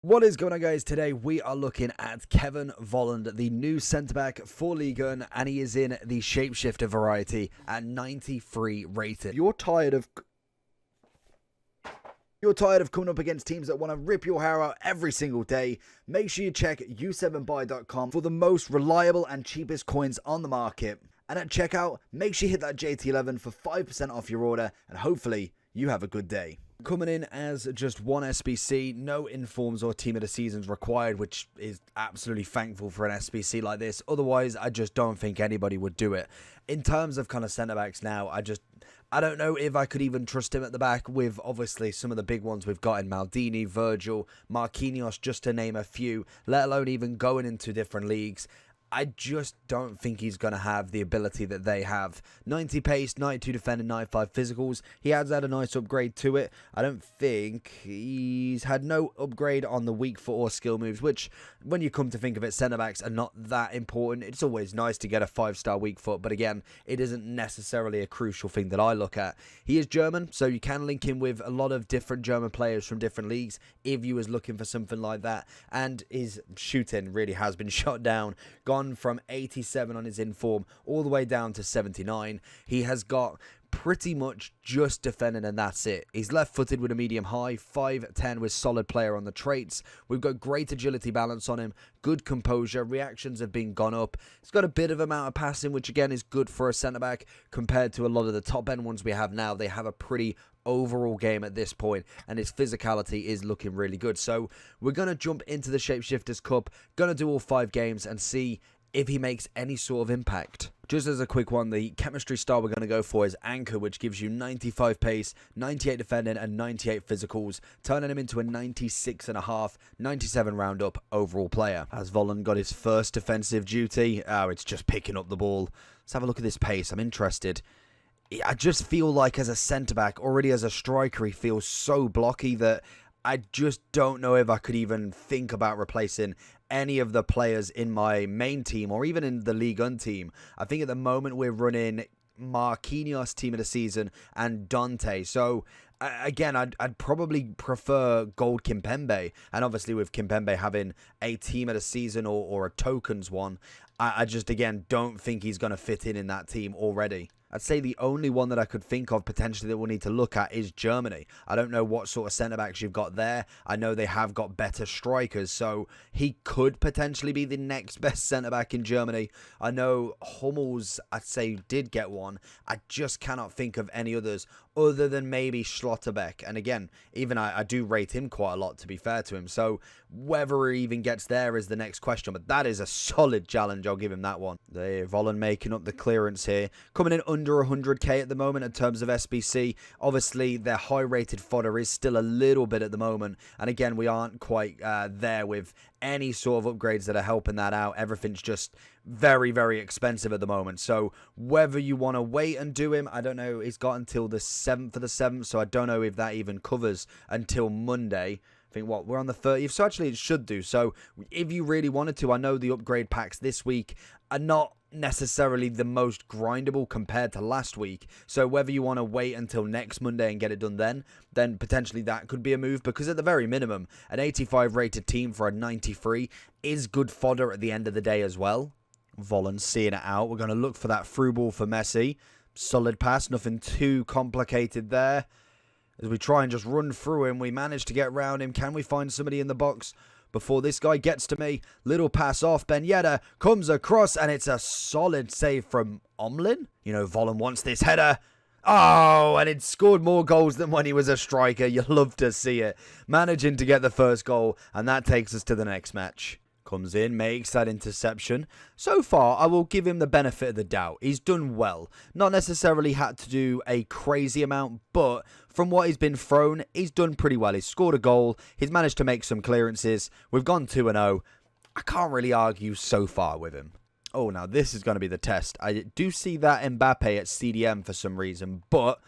What is going on, guys? Today we are looking at Kevin Volland, the new centre-back for Ligue 1, and he is in the Shapeshifter variety at 93 rated. You're tired of coming up against teams that want to rip your hair out every single day? Make sure you check u7buy.com for the most reliable and cheapest coins on the market. And at checkout, make sure you hit that JT11 for 5% off your order, and hopefully you have a good day. Coming in as just one SBC, no informs or team of the seasons required, which is absolutely thankful for an SBC like this. Otherwise, I just don't think anybody would do it. In terms of kind of centre-backs now, I don't know if I could even trust him at the back with obviously some of the big ones we've got in Maldini, Virgil, Marquinhos, just to name a few, let alone even going into different leagues. I just don't think he's going to have the ability that they have. 90 pace, 92 defending, 95 physicals. He has had a nice upgrade to it. I don't think he's had no upgrade on the weak foot or skill moves, which, when you come to think of it, centre-backs are not that important. It's always nice to get a 5-star weak foot, but again, it isn't necessarily a crucial thing that I look at. He is German, so you can link him with a lot of different German players from different leagues if you was looking for something like that. And his shooting really has been shot down. Gone from 87 on his inform all the way down to 79. He has got pretty much just defending, and that's it. He's left-footed with a medium high, 5'10" with solid player on the traits. We've got great agility balance on him, good composure, reactions have been gone up. He's got a bit of amount of passing, which again is good for a centre-back compared to a lot of the top-end ones we have now. They have a pretty overall game at this point, and his physicality is looking really good. So we're going to jump into the Shapeshifters Cup, going to do all 5 games and see if he makes any sort of impact. Just as a quick one, the chemistry star we're going to go for is Anchor, which gives you 95 pace, 98 defending, and 98 physicals, turning him into a 96.5, 97 roundup overall player. Has Volland got his first defensive duty? Oh, it's just picking up the ball. Let's have a look at this pace. I'm interested. I just feel like as a centre-back, already as a striker, he feels so blocky that I just don't know if I could even think about replacing any of the players in my main team or even in the Ligue 1 team. I think at the moment we're running Marquinhos team of the season and Dante. So again, I'd probably prefer Gold Kimpembe. And obviously with Kimpembe having a team of the season or a tokens one, I just, again, don't think he's going to fit in that team already. I'd say the only one that I could think of potentially that we'll need to look at is Germany. I don't know what sort of centre-backs you've got there. I know they have got better strikers, so he could potentially be the next best centre-back in Germany. I know Hummels, I'd say, did get one. I just cannot think of any others other than maybe Schlotterbeck. And again, even I do rate him quite a lot, to be fair to him. So whether he even gets there is the next question. But that is a solid challenge. I'll give him that one. The Volland making up the clearance here. Coming in under 100k at the moment in terms of SBC. Obviously, their high-rated fodder is still a little bit at the moment. And again, we aren't quite there with any sort of upgrades that are helping that out. Everything's just very, very expensive at the moment. So whether you want to wait and do him, I don't know. He's got until the 7th of the 7th, so I don't know if that even covers until Monday. I think, we're on the 30th, so actually it should do. So if you really wanted to, I know the upgrade packs this week are not necessarily the most grindable compared to last week. So whether you want to wait until next Monday and get it done then potentially that could be a move, because at the very minimum, an 85 rated team for a 93 is good fodder at the end of the day as well. Volland seeing it out. We're going to look for that through ball for Messi. Solid pass, nothing too complicated there. As we try and just run through him, we manage to get around him. Can we find somebody in the box before this guy gets to me? Little pass off. Ben Yedder comes across, and it's a solid save from Omlin. You know, Volland wants this header. Oh, and it scored more goals than when he was a striker. You love to see it. Managing to get the first goal, and that takes us to the next match. Comes in, makes that interception. So far, I will give him the benefit of the doubt. He's done well. Not necessarily had to do a crazy amount, but from what he's been thrown, he's done pretty well. He's scored a goal. He's managed to make some clearances. We've gone 2-0. I can't really argue so far with him. Oh, now this is going to be the test. I do see that Mbappe at CDM for some reason, but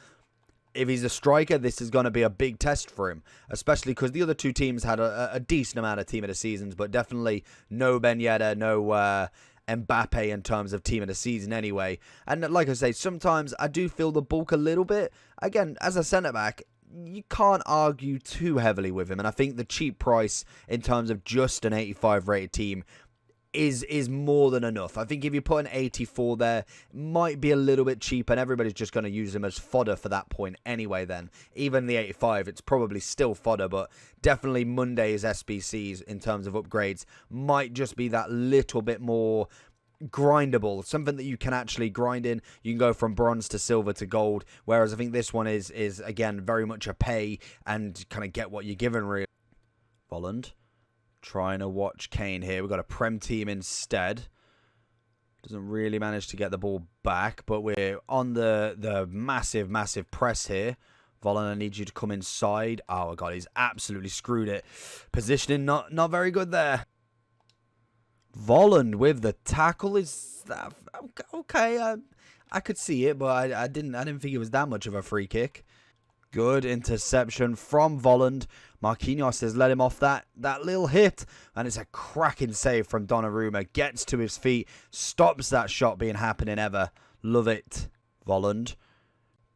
if he's a striker, this is going to be a big test for him, especially because the other two teams had a decent amount of team of the seasons, but definitely no Ben Yedder, no Mbappe in terms of team of the season anyway. And like I say, sometimes I do feel the bulk a little bit. Again, as a centre-back, you can't argue too heavily with him. And I think the cheap price in terms of just an 85 rated team is more than enough. I think if you put an 84 there, it might be a little bit cheap, and everybody's just going to use him as fodder for that point anyway then. Even the 85, it's probably still fodder, but definitely Monday's SBCs in terms of upgrades might just be that little bit more grindable, something that you can actually grind in. You can go from bronze to silver to gold, whereas I think this one is again very much a pay and kind of get what you're given really. Volland trying to watch Kane here. We've got a Prem team instead. Doesn't really manage to get the ball back, but we're on the massive press here. Volland, I need you to come inside. Oh god, he's absolutely screwed it. Positioning not very good there. Volland with the tackle is okay. I could see it, but I didn't think it was that much of a free kick. Good interception from Volland. Marquinhos has let him off that little hit, and it's a cracking save from Donnarumma. Gets to his feet, stops that shot being happening ever. Love it. Volland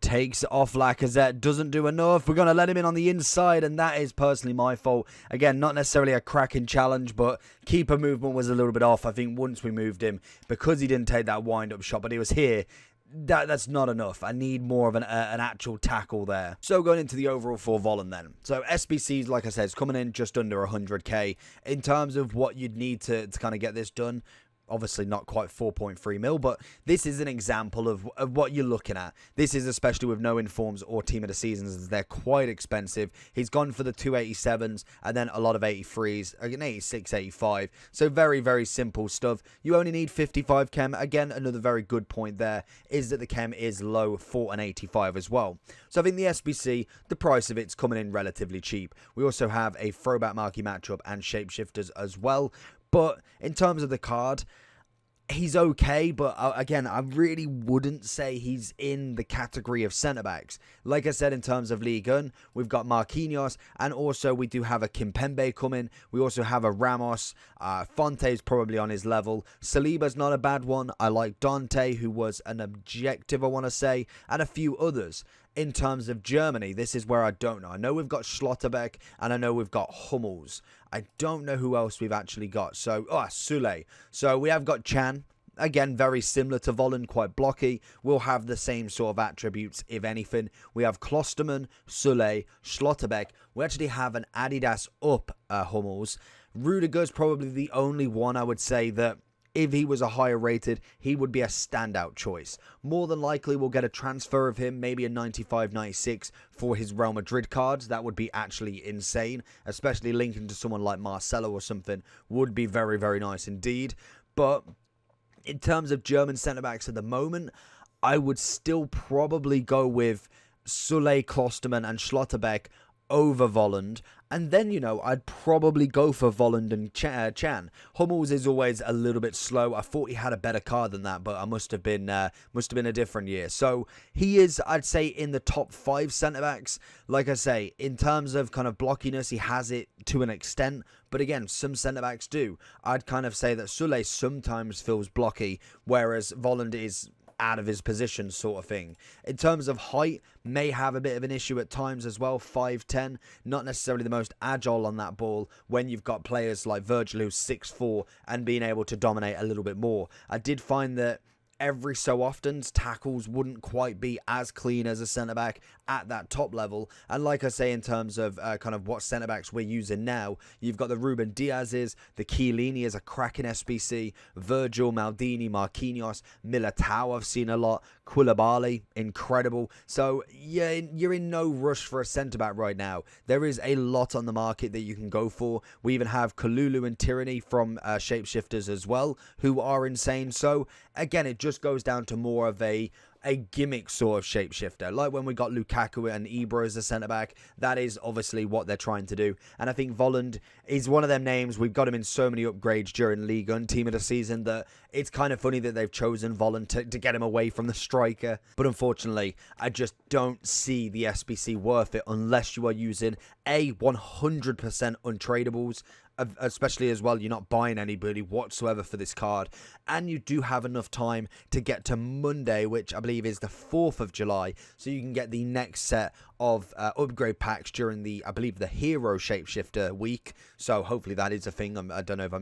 takes it off Lacazette, doesn't do enough. We're going to let him in on the inside, and that is personally my fault. Again, not necessarily a cracking challenge, but keeper movement was a little bit off. I think once we moved him, because he didn't take that wind-up shot, but he was here, that's not enough. I need more of an actual tackle there. So going into the overall for Volland then. So SBCs, like I said, is coming in just under 100k. In terms of what you'd need to kind of get this done, obviously not quite 4.3 mil, but this is an example of what you're looking at. This is especially with no informs or team of the seasons, as they're quite expensive. He's gone for the 287s and then a lot of 83s, an 86, 85. So very simple stuff. You only need 55 chem. Again, another very good point there is that the chem is low for an 85 as well. So I think the SBC, the price of it's coming in relatively cheap. We also have a throwback marquee matchup and Shapeshifters as well. But in terms of the card, he's okay, but again, I really wouldn't say he's in the category of centre-backs. Like I said, in terms of Ligue 1, we've got Marquinhos, and also we do have a Kimpembe coming. We also have a Ramos. Fonte's probably on his level. Saliba's not a bad one. I like Dante, who was an objective, I want to say, and a few others. In terms of Germany, this is where I don't know. I know we've got Schlotterbeck, and I know we've got Hummels. I don't know who else we've actually got. So, Sule. So we have got Chan. Again, very similar to Volland, quite blocky. We'll have the same sort of attributes, if anything. We have Klosterman, Sule, Schlotterbeck. We actually have an Adidas up Hummels. Rudiger's probably the only one I would say that if he was a higher rated, he would be a standout choice. More than likely, we'll get a transfer of him, maybe a 95, 96 for his Real Madrid cards. That would be actually insane, especially linking to someone like Marcelo or something would be very nice indeed. But in terms of German centre-backs at the moment, I would still probably go with Sule, Klosterman and Schlotterbeck over Volland. And then, I'd probably go for Volland and Chan. Hummels is always a little bit slow. I thought he had a better card than that, but I must have been a different year. So he is, I'd say, in the top 5 centre-backs. Like I say, in terms of kind of blockiness, he has it to an extent. But again, some centre-backs do. I'd kind of say that Sule sometimes feels blocky, whereas Volland is out of his position sort of thing. In terms of height, may have a bit of an issue at times as well. 5'10", not necessarily the most agile on that ball when you've got players like Virgil who's 6'4", and being able to dominate a little bit more. I did find that every so often tackles wouldn't quite be as clean as a centre-back at that top level. And like I say, in terms of kind of what centre-backs we're using now, you've got the Ruben Diaz's, the Chiellini is a cracking SBC, Virgil, Maldini, Marquinhos, Militao I've seen a lot, Koulibaly, incredible. So yeah, you're in no rush for a centre-back right now. There is a lot on the market that you can go for. We even have Kalulu and Tyranny from Shapeshifters as well, who are insane. So again, it just goes down to more of a gimmick sort of shapeshifter. Like when we got Lukaku and Ibra as a centre-back, that is obviously what they're trying to do. And I think Volland is one of them names. We've got him in so many upgrades during Ligue 1 team of the season that it's kind of funny that they've chosen Volland to get him away from the striker. But unfortunately, I just don't see the SBC worth it unless you are using A, 100% untradables. especially as well, you're not buying anybody whatsoever for this card, and you do have enough time to get to Monday, which I believe is the 4th of July, so you can get the next set of upgrade packs during the, I believe, the Hero Shapeshifter week. So hopefully that is a thing. I don't know if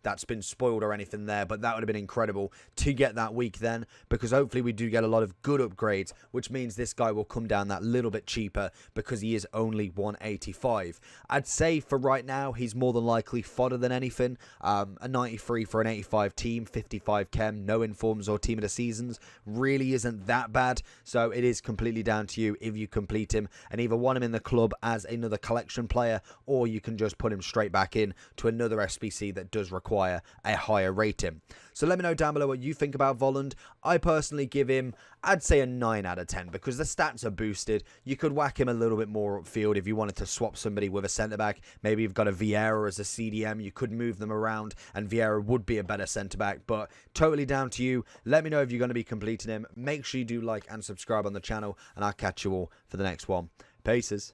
that's been spoiled or anything there, but that would have been incredible to get that week then, because hopefully we do get a lot of good upgrades, which means this guy will come down that little bit cheaper because he is only 185. I'd say for right now he's more than likely fodder than anything. A 93 for an 85 team, 55 chem, no informs or team of the seasons really isn't that bad, so it is completely down to you if you complete him and either want him in the club as another collection player, or you can just put him straight back in to another SBC that does require a higher rating. So let me know down below what you think about Volland. I personally give him, I'd say a 9 out of 10 because the stats are boosted. You could whack him a little bit more upfield if you wanted to swap somebody with a centre-back. Maybe you've got a Vieira as a CDM. You could move them around and Vieira would be a better centre-back, but totally down to you. Let me know if you're going to be completing him. Make sure you do like and subscribe on the channel, and I'll catch you all for the next one. Peace.